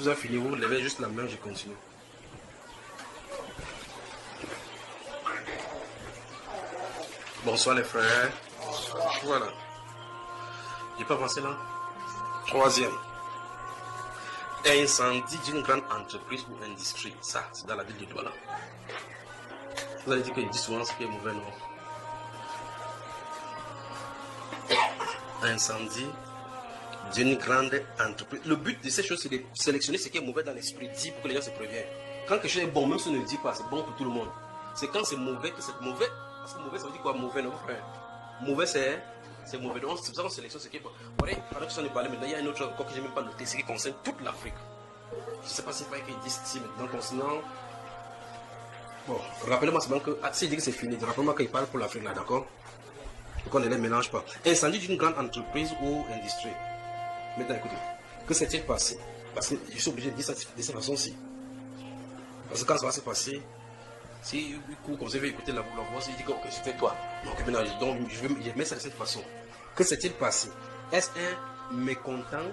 vous avez fini, vous levez juste la main, je continue. Bonsoir les frères. Voilà. J'ai pas avancé là. Troisième. Incendie d'une grande entreprise ou industrie. Ça, c'est dans la ville de Douala. Vous allez dire qu'il dit souvent ce qui est mauvais, non? Incendie d'une grande entreprise. Le but de ces choses, c'est de sélectionner ce qui est mauvais dans l'esprit dit pour que les gens se préviennent. Quand quelque chose est bon, même si on ne le dit pas, c'est bon pour tout le monde. C'est quand c'est mauvais que c'est mauvais. Parce que mauvais, ça veut dire quoi? Mauvais, non, frère? Mauvais, c'est mauvais. Donc, c'est pour ça qu'on sélectionne ce qui est bon. Voilà, pendant que j'en ai parlé, maintenant, il y a un autre encore que je n'ai même pas noté, ce qui concerne toute l'Afrique. Je ne sais pas s'il fallait qu'ils disent ici maintenant concernant. Bon, rappelez-moi seulement que. Ah, s'il dit que c'est fini, rappelez-moi qu'il parle pour l'Afrique là, d'accord? Donc, on ne les mélange pas. Incendie d'une grande entreprise ou industrie. Maintenant, écoutez, que s'est-il passé? Parce que je suis obligé de dire ça de cette façon-ci. Parce que quand ça va se passer, si vous conseillez écouter la voix, il dit que okay, c'était toi. Donc, maintenant, je mets ça de cette façon. Que s'est-il passé? Est-ce un mécontent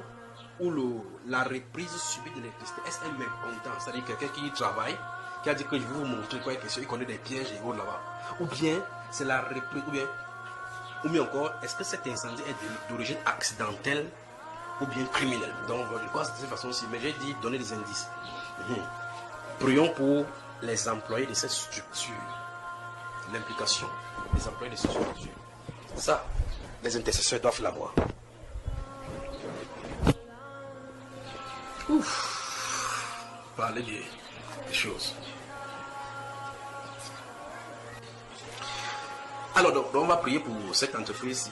ou la reprise subie de l'électricité? Est-ce un mécontent? C'est-à-dire quelqu'un qui travaille, qui a dit que je vais vous montrer quoi, question, il connaît des pièges et autres là-bas. Ou bien, c'est la reprise, ou bien encore, est-ce que cet incendie est d'origine accidentelle ou bien criminelle? Donc, on va dire quoi de cette façon-ci. Mais j'ai dit donner des indices. Prions pour les employés de cette structure. L'implication des employés de cette structure. Ça, les intercesseurs doivent l'avoir. Parler des choses. Alors, donc, on va prier pour cette entreprise-ci.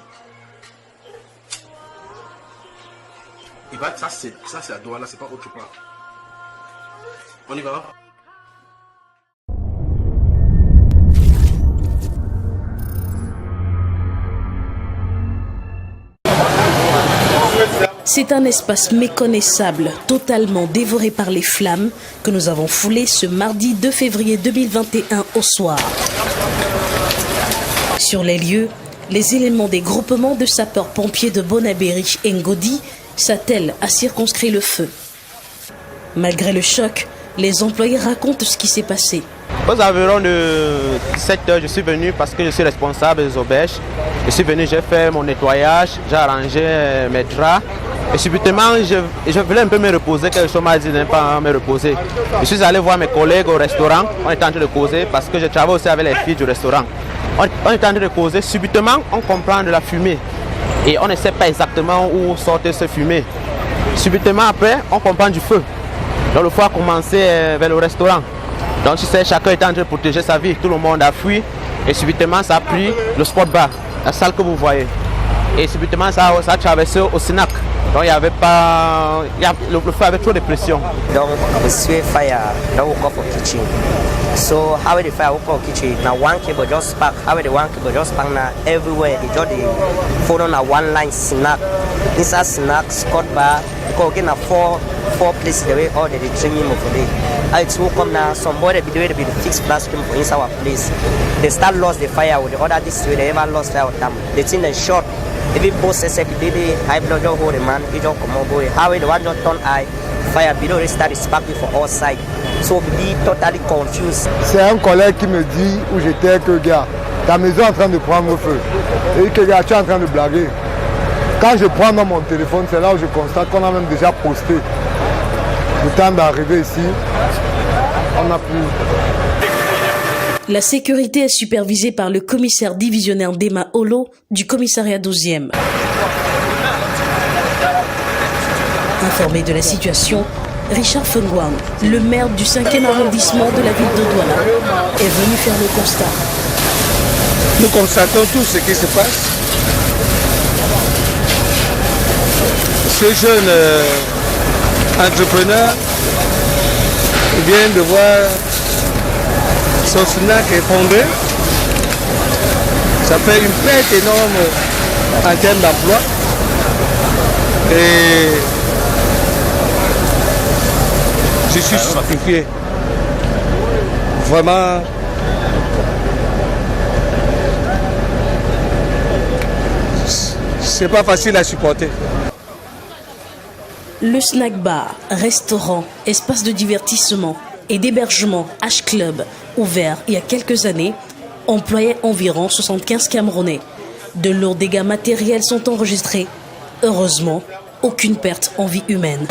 Et bah, ça, c'est à Douala, c'est pas autre part. On y va? C'est un espace méconnaissable, totalement dévoré par les flammes, que nous avons foulé ce mardi 2 février 2021 au soir. Sur les lieux, les éléments des groupements de sapeurs-pompiers de Bonabéry et Ngodi s'attellent à circonscrire le feu. Malgré le choc, les employés racontent ce qui s'est passé. Aux environs de 7 heures, je suis venu parce que je suis responsable des auberges. Je suis venu, j'ai fait mon nettoyage, j'ai arrangé mes draps. Et subitement, je voulais un peu me reposer, quelque chose m'a dit de ne pas me reposer. Je suis allé voir mes collègues au restaurant, on était en train de causer parce que je travaille aussi avec les filles du restaurant. On était en train de causer, subitement on comprend de la fumée et on ne sait pas exactement où sortait ce fumée. Subitement après, on comprend du feu. Donc le feu a commencé vers le restaurant. Donc tu sais, chacun était en train de protéger sa vie, tout le monde a fui et subitement ça a pris le sport bar, la salle que vous voyez. Et subitement ça a traversé au Sinac. Donc il y avait pas, le feu avait trop de pression. Donc we see fire, now we go for kitchen. So how the fire will kitchen? Now one cable just spark, how the one cable just spark now everywhere. It just the phone on a one line Snack. Inside Snack, Scott bar, because again a four places the way all the training for there. And it will come now. Somebody be doing the fixed plastic for inside our place. They start lost the fire with the other this way. They ever lost fire with them. The thing is short. If it post baby high blood just hold the man, it just come on boy. How the one just turn high, fire below they start sparking for all sides. So be totally confused. C'est un collègue qui me dit où j'étais que gars, ta maison est en train de prendre feu. Et que gars, tu es en train de blaguer. Quand je prends dans mon téléphone, c'est là où je constate qu'on a même déjà posté. Le temps d'arriver ici, on n'a plus. La sécurité est supervisée par le commissaire divisionnaire d'Emma Olo du commissariat 12e. Informé de la situation, Richard Fengwang, le maire du 5e arrondissement de la ville de Douala, est venu faire le constat. Nous constatons tout ce qui se passe. Ce jeune entrepreneur vient de voir son snack effondré. Ça fait une perte énorme en termes d'emploi. Et je suis stupéfait. Vraiment. C'est pas facile à supporter. Le snack bar, restaurant, espace de divertissement et d'hébergement H-Club, ouvert il y a quelques années, employait environ 75 Camerounais. De lourds dégâts matériels sont enregistrés. Heureusement, aucune perte en vie humaine.